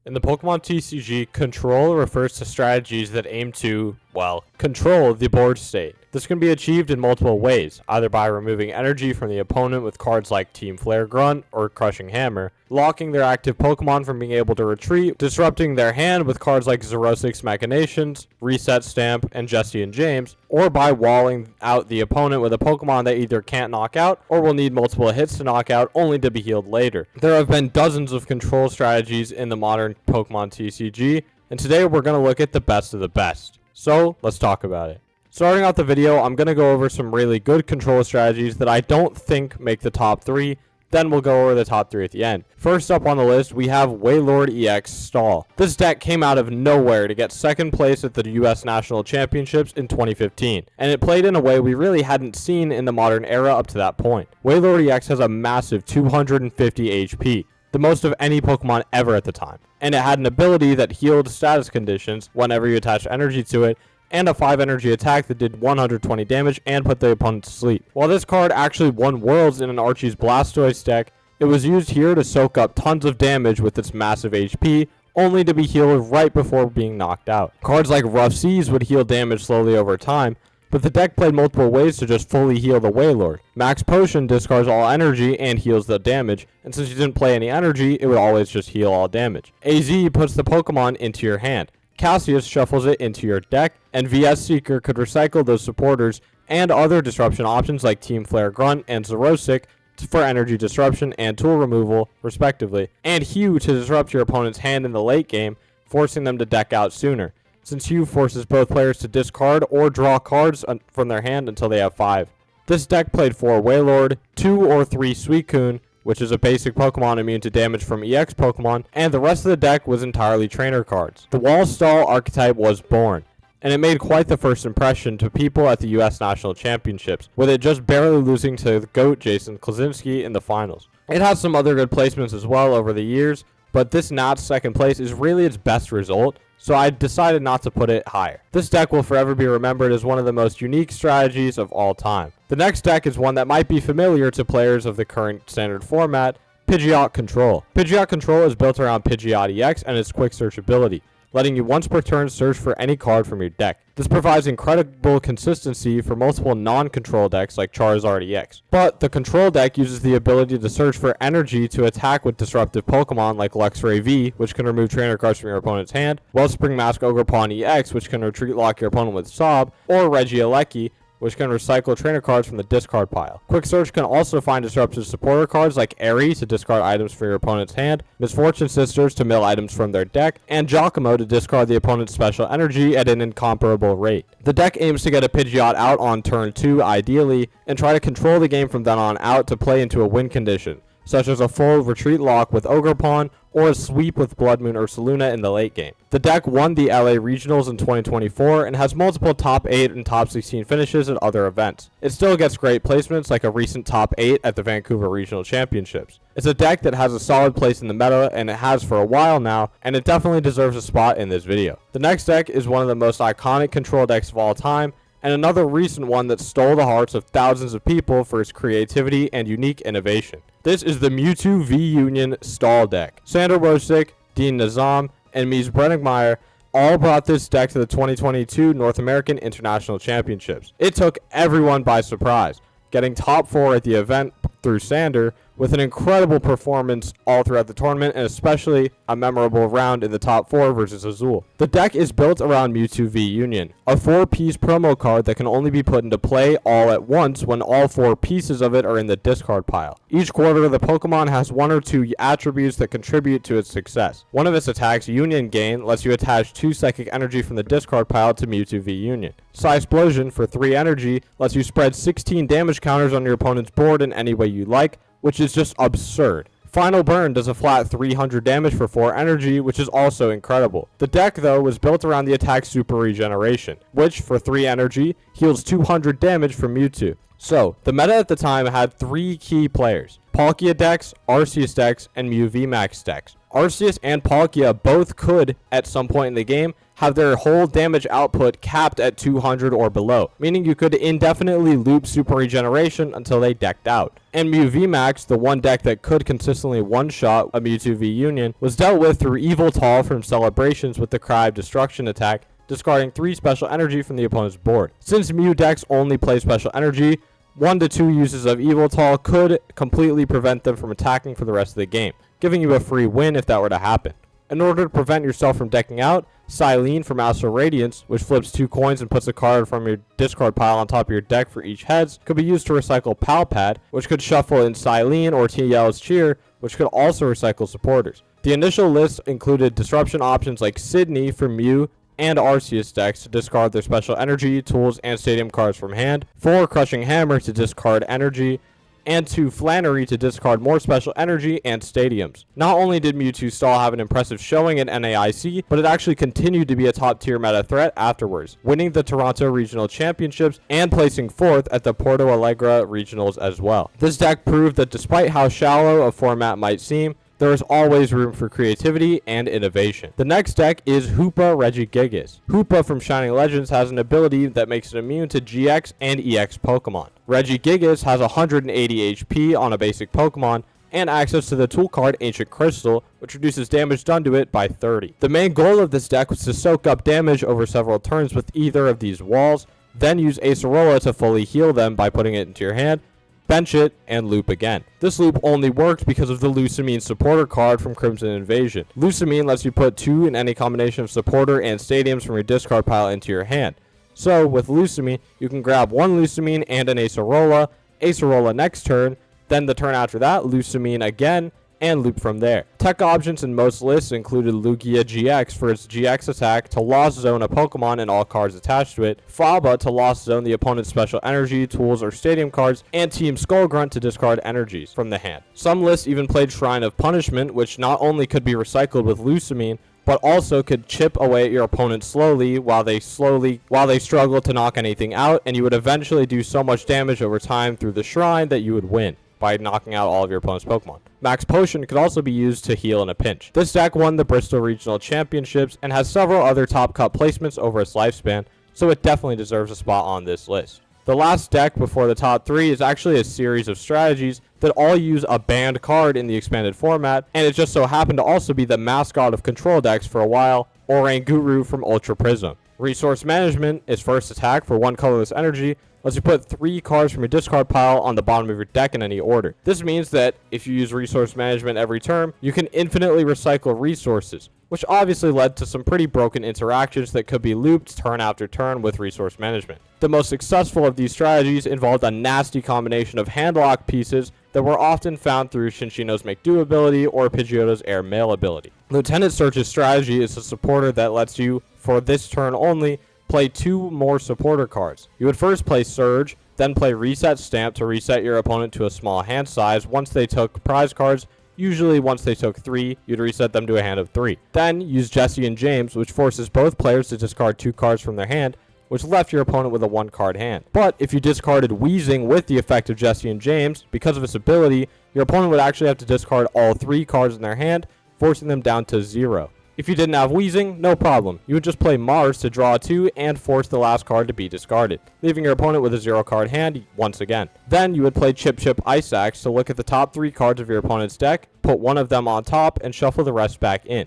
In the Pokemon TCG, control refers to strategies that aim to, well, control the board state. This can be achieved in multiple ways, either by removing energy from the opponent with cards like Team Flare Grunt or Crushing Hammer, locking their active Pokemon from being able to retreat, disrupting their hand with cards like Xerosic's Machinations, Reset Stamp, and Jesse and James, or by walling out the opponent with a Pokemon that either can't knock out or will need multiple hits to knock out only to be healed later. There have been dozens of control strategies in the modern Pokemon TCG, and today we're going to look at the best of the best. So, let's talk about it. Starting out the video, I'm going to go over some really good control strategies that I don't think make the top 3, then we'll go over the top 3 at the end. First up on the list, we have Wailord EX Stall. This deck came out of nowhere to get second place at the US National Championships in 2015, and it played in a way we really hadn't seen in the modern era up to that point. Wailord EX has a massive 250 HP, the most of any Pokemon ever at the time, and it had an ability that healed status conditions whenever you attached energy to it, and a 5 energy attack that did 120 damage and put the opponent to sleep. While this card actually won Worlds in an Archie's Blastoise deck, it was used here to soak up tons of damage with its massive HP, only to be healed right before being knocked out. Cards like Rough Seas would heal damage slowly over time, but the deck played multiple ways to just fully heal the Wailord. Max Potion discards all energy and heals the damage, and since you didn't play any energy, it would always just heal all damage. AZ puts the Pokemon into your hand. Cassius shuffles it into your deck, and VS Seeker could recycle those supporters and other disruption options like Team Flare Grunt and Xerosic for energy disruption and tool removal, respectively, and Hue to disrupt your opponent's hand in the late game, forcing them to deck out sooner, since Hue forces both players to discard or draw cards from their hand until they have 5. This deck played 4 Wailord, 2 or 3 Suicune, which is a basic Pokemon immune to damage from EX Pokemon, and the rest of the deck was entirely trainer cards. The Wall Stall archetype was born, and it made quite the first impression to people at the US National Championships, with it just barely losing to the GOAT Jason Klaczynski in the finals. It has some other good placements as well over the years, but this Nats second place is really its best result, so I decided not to put it higher. This deck will forever be remembered as one of the most unique strategies of all time. The next deck is one that might be familiar to players of the current standard format, Pidgeot Control. Pidgeot Control is built around Pidgeot EX and its quick search ability, letting you once per turn search for any card from your deck. This provides incredible consistency for multiple non-control decks like Charizard EX. But the control deck uses the ability to search for energy to attack with disruptive Pokemon like Luxray V, which can remove trainer cards from your opponent's hand, Wellspring Mask Ogerpon EX, which can retreat lock your opponent with Sob, or Regigigas, which can recycle trainer cards from the discard pile. Quick Search can also find disruptive supporter cards like Airy to discard items from your opponent's hand, Misfortune Sisters to mill items from their deck, and Giacomo to discard the opponent's special energy at an incomparable rate. The deck aims to get a Pidgeot out on turn 2 ideally, and try to control the game from then on out to play into a win condition, such as a full retreat lock with Ogerpon or a sweep with Blood Moon Ursaluna in the late game. The deck won the LA Regionals in 2024 and has multiple top 8 and top 16 finishes at other events. It still gets great placements like a recent top 8 at the Vancouver Regional Championships. It's a deck that has a solid place in the meta, and it has for a while now, and it definitely deserves a spot in this video. The next deck is one of the most iconic control decks of all time, and another recent one that stole the hearts of thousands of people for its creativity and unique innovation. This is the Mewtwo V-Union Stall deck. Sander Rosick, Dean Nizam, and Mies Brenninkmeyer all brought this deck to the 2022 North American International Championships. It took everyone by surprise, getting top 4 at the event through Sander, with an incredible performance all throughout the tournament, and especially a memorable round in the top 4 versus Azul. The deck is built around Mewtwo V-Union, a 4-piece promo card that can only be put into play all at once when all 4 pieces of it are in the discard pile. Each quarter, the Pokemon has 1 or 2 attributes that contribute to its success. One of its attacks, Union Gain, lets you attach 2 psychic energy from the discard pile to Mewtwo V-Union. Psysplosion, for 3 energy, lets you spread 16 damage counters on your opponent's board in any way you like, which is just absurd. Final Burn does a flat 300 damage for 4 energy, which is also incredible. The deck, though, was built around the attack Super Regeneration, which, for 3 energy, heals 200 damage from Mewtwo. So, the meta at the time had 3 key players: Palkia decks, Arceus decks, and Mew VMAX decks. Arceus and Palkia both could, at some point in the game, have their whole damage output capped at 200 or below, meaning you could indefinitely loop Super Regeneration until they decked out. And Mew VMAX, the one deck that could consistently one-shot a Mewtwo V-Union, was dealt with through Yveltal from Celebrations with the Cry of Destruction attack, discarding 3 special energy from the opponent's board. Since Mew decks only play special energy, 1 to 2 uses of Yveltal could completely prevent them from attacking for the rest of the game, giving you a free win if that were to happen. In order to prevent yourself from decking out, Silene from Astral Radiance, which flips 2 coins and puts a card from your discard pile on top of your deck for each heads, could be used to recycle Palpad, which could shuffle in Silene, or TL's Cheer, which could also recycle supporters. The initial list included disruption options like Sydney for Mew and Arceus decks to discard their special energy, tools, and stadium cards from hand, 4 Crushing Hammer to discard energy, and 2 Flannery to discard more special energy and stadiums. Not only did Mewtwo Stall have an impressive showing in NAIC, but it actually continued to be a top tier meta threat afterwards, winning the Toronto Regional Championships and placing 4th at the Porto Alegre Regionals as well. This deck proved that despite how shallow a format might seem, there is always room for creativity and innovation. The next deck is Hoopa Regigigas. Hoopa from Shining Legends has an ability that makes it immune to GX and EX Pokemon. Regigigas has 180 HP on a basic Pokemon and access to the tool card Ancient Crystal, which reduces damage done to it by 30. The main goal of this deck was to soak up damage over several turns with either of these walls, then use Acerola to fully heal them by putting it into your hand, bench it, and loop again. This loop only worked because of the Lusamine supporter card from Crimson Invasion. Lusamine lets you put 2 in any combination of supporter and stadiums from your discard pile into your hand. So with Lusamine, you can grab 1 Lusamine and an Acerola next turn, then the turn after that, Lusamine again, and loop from there. Tech options in most lists included Lugia GX for its GX attack to Lost Zone a Pokemon and all cards attached to it, Faba to Lost Zone the opponent's special energy, tools, or stadium cards, and Team Skullgrunt to discard energies from the hand. Some lists even played Shrine of Punishment, which not only could be recycled with Lusamine, but also could chip away at your opponent slowly while they struggle to knock anything out, and you would eventually do so much damage over time through the shrine that you would win by knocking out all of your opponent's Pokemon. Max Potion could also be used to heal in a pinch. This deck won the Bristol Regional Championships and has several other top cut placements over its lifespan, so it definitely deserves a spot on this list. The last deck before the top 3 is actually a series of strategies that all use a banned card in the expanded format, and it just so happened to also be the mascot of control decks for a while, Oranguru from Ultra Prism. Resource Management is first attack for 1 colorless energy, lets you put 3 cards from your discard pile on the bottom of your deck in any order. This means that if you use Resource Management every turn, you can infinitely recycle resources, which obviously led to some pretty broken interactions that could be looped turn after turn with Resource Management. The most successful of these strategies involved a nasty combination of handlock pieces that were often found through Shinshino's Make Do ability or Pidgeotto's Air Mail ability. Lieutenant Surge's strategy is a supporter that lets you, for this turn only, play 2 more supporter cards. You would first play Surge, then play Reset Stamp to reset your opponent to a small hand size once they took prize cards. Usually once they took 3, you'd reset them to a hand of 3. Then use Jesse and James, which forces both players to discard 2 cards from their hand, which left your opponent with a 1-card hand. But if you discarded Wheezing with the effect of Jesse and James, because of its ability, your opponent would actually have to discard all 3 cards in their hand, forcing them down to 0. If you didn't have Wheezing, no problem. You would just play Mars to draw 2 and force the last card to be discarded, leaving your opponent with a 0-card hand once again. Then you would play Chip Chip Ice Axe to look at the top 3 cards of your opponent's deck, put 1 of them on top, and shuffle the rest back in.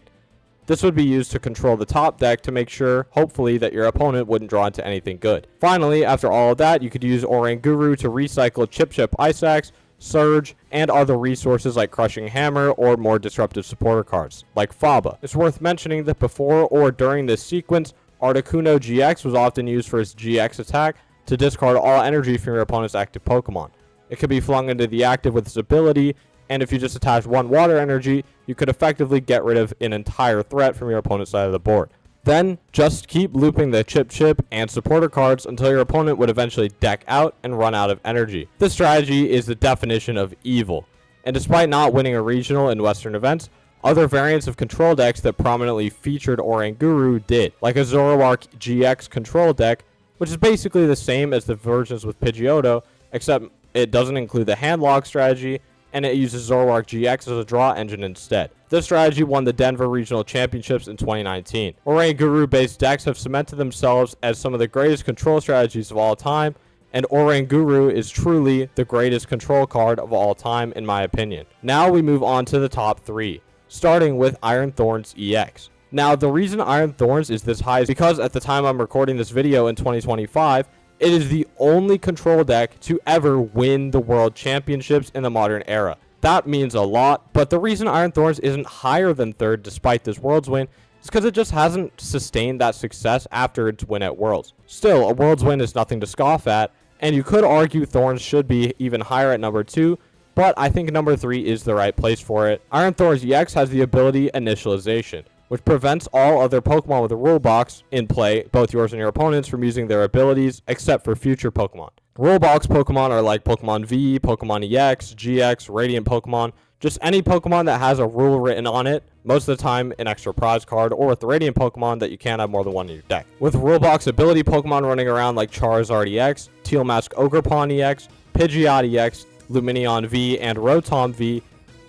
This would be used to control the top deck to make sure, hopefully, that your opponent wouldn't draw into anything good. Finally, after all of that, you could use Oranguru to recycle Chip Chip Ice Axe, Surge, and other resources like Crushing Hammer or more disruptive supporter cards, like Faba. It's worth mentioning that before or during this sequence, Articuno GX was often used for its GX attack to discard all energy from your opponent's active Pokemon. It could be flung into the active with its ability, and if you just attach 1 water energy, you could effectively get rid of an entire threat from your opponent's side of the board. Then, just keep looping the Chip Chip and supporter cards until your opponent would eventually deck out and run out of energy. This strategy is the definition of evil, and despite not winning a regional in Western events, other variants of control decks that prominently featured Oranguru did, like a Zoroark GX control deck, which is basically the same as the versions with Pidgeotto, except it doesn't include the handlock strategy, and it uses Zoroark GX as a draw engine instead. This strategy won the Denver Regional Championships in 2019. Oranguru-based decks have cemented themselves as some of the greatest control strategies of all time, and Oranguru is truly the greatest control card of all time in my opinion. Now we move on to the top 3, starting with Iron Thorns EX. Now the reason Iron Thorns is this high is because at the time I'm recording this video in 2025, it is the only control deck to ever win the World Championships in the modern era. That means a lot, but the reason Iron Thorns isn't higher than 3rd despite this Worlds win is because it just hasn't sustained that success after its win at Worlds. Still, a Worlds win is nothing to scoff at, and you could argue Thorns should be even higher at number 2, but I think number 3 is the right place for it. Iron Thorns EX has the ability Initialization, which prevents all other Pokemon with a rule box in play, both yours and your opponents, from using their abilities, except for future Pokemon. Rule box Pokemon are like Pokemon V, Pokemon EX, GX, Radiant Pokemon, just any Pokemon that has a rule written on it, most of the time an extra prize card, or with the Radiant Pokemon that you can't have more than one in your deck. With rule box ability Pokemon running around like Charizard EX, Teal Mask Ogerpon EX, Pidgeot EX, Lumineon V, and Rotom V,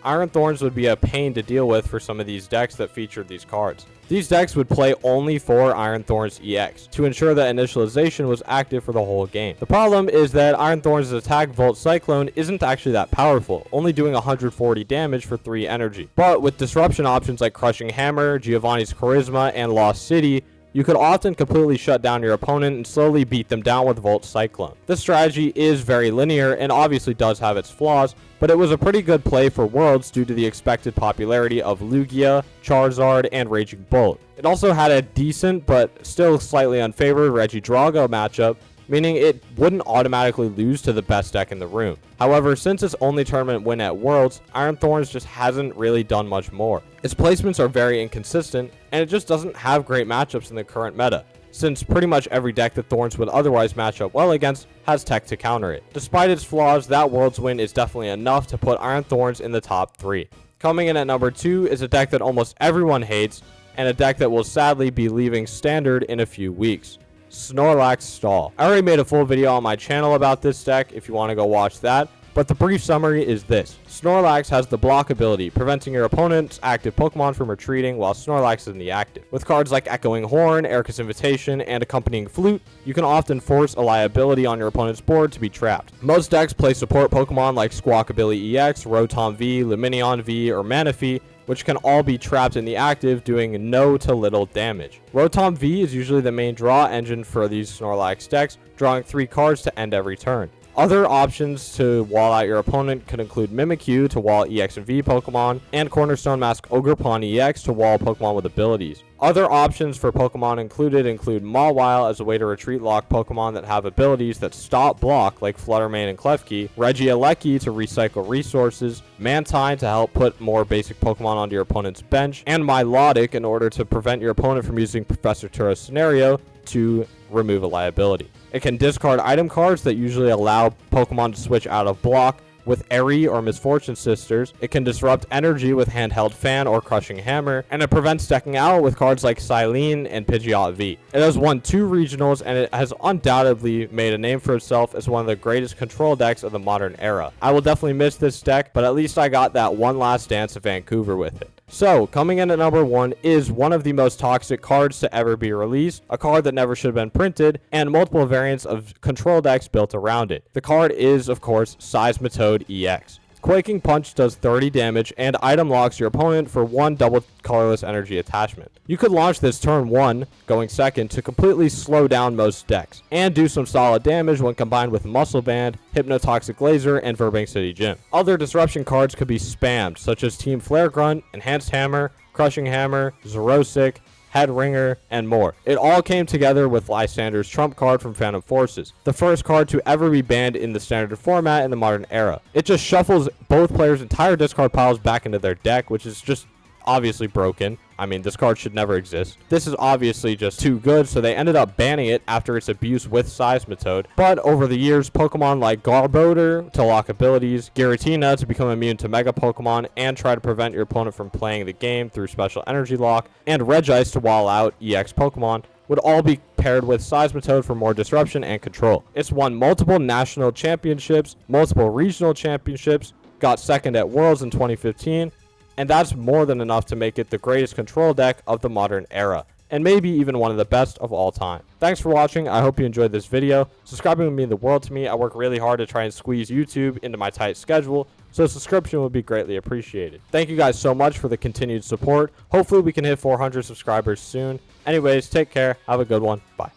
Iron Thorns would be a pain to deal with for some of these decks that featured these cards. These decks would play only for Iron Thorns EX to ensure that Initialization was active for the whole game. The problem is that Iron Thorns' attack Volt Cyclone isn't actually that powerful, only doing 140 damage for 3 energy. But with disruption options like Crushing Hammer, Giovanni's Charisma, and Lost City, you could often completely shut down your opponent and slowly beat them down with Volt Cyclone. This strategy is very linear and obviously does have its flaws, but it was a pretty good play for Worlds due to the expected popularity of Lugia, Charizard, and Raging Bolt. It also had a decent but still slightly unfavored Regigigas matchup, meaning it wouldn't automatically lose to the best deck in the room. However, since its only tournament win at Worlds, Iron Thorns just hasn't really done much more. Its placements are very inconsistent, and it just doesn't have great matchups in the current meta, since pretty much every deck that Thorns would otherwise match up well against has tech to counter it. Despite its flaws, that Worlds win is definitely enough to put Iron Thorns in the top 3. Coming in at number 2 is a deck that almost everyone hates, and a deck that will sadly be leaving Standard in a few weeks. Snorlax Stall. I already made a full video on my channel about this deck if you want to go watch that, but the brief summary is this. Snorlax has the block ability, preventing your opponent's active Pokemon from retreating while Snorlax is in the active. With cards like Echoing Horn, Erica's Invitation, and Accompanying Flute, you can often force a liability on your opponent's board to be trapped. Most decks play support Pokemon like Squawkabilly EX, Rotom V, Lumineon V, or Manaphy, which can all be trapped in the active, doing no to little damage. Rotom V is usually the main draw engine for these Snorlax decks, drawing 3 cards to end every turn. Other options to wall out your opponent could include Mimikyu to wall EX and V Pokemon, and Cornerstone Mask Ogerpon EX to wall Pokemon with abilities. Other options for Pokemon include Mawile as a way to retreat lock Pokemon that have abilities that stop block like Fluttermane and Klefki, Regieleki to recycle resources, Mantine to help put more basic Pokemon onto your opponent's bench, and Milotic in order to prevent your opponent from using Professor Turo's scenario to remove a liability. It can discard item cards that usually allow Pokemon to switch out of block with Eri or Misfortune Sisters. It can disrupt energy with Handheld Fan or Crushing Hammer, and it prevents decking out with cards like Silene and Pidgeot V. It has won 2 regionals, and it has undoubtedly made a name for itself as one of the greatest control decks of the modern era. I will definitely miss this deck, but at least I got that one last dance at Vancouver with it. So, coming in at number 1 is one of the most toxic cards to ever be released, a card that never should have been printed, and multiple variants of control decks built around it. The card is, of course, Seismitoad EX. Quaking Punch does 30 damage and item locks your opponent for 1 double colorless energy attachment. You could launch this turn 1, going second, to completely slow down most decks, and do some solid damage when combined with Muscle Band, Hypnotoxic Laser, and Burbank City Gym. Other disruption cards could be spammed, such as Team Flare Grunt, Enhanced Hammer, Crushing Hammer, Xerosic, Head Ringer, and more. It all came together with Lysander's trump card from Phantom Forces, the first card to ever be banned in the standard format in the modern era. It just shuffles both players' entire discard piles back into their deck, which is just obviously broken. I mean, this card should never exist. This is obviously just too good, so they ended up banning it after its abuse with Seismitoad. But over the years, Pokemon like Garbodor to lock abilities, Giratina to become immune to Mega Pokemon and try to prevent your opponent from playing the game through special energy lock, and Regice to wall out EX Pokemon, would all be paired with Seismitoad for more disruption and control. It's won multiple national championships, multiple regional championships, got second at Worlds in 2015, and that's more than enough to make it the greatest control deck of the modern era, and maybe even one of the best of all time. Thanks for watching. I hope you enjoyed this video. Subscribing would mean the world to me. I work really hard to try and squeeze YouTube into my tight schedule, so a subscription would be greatly appreciated. Thank you guys so much for the continued support. Hopefully we can hit 400 subscribers soon. Anyways, take care. Have a good one. Bye.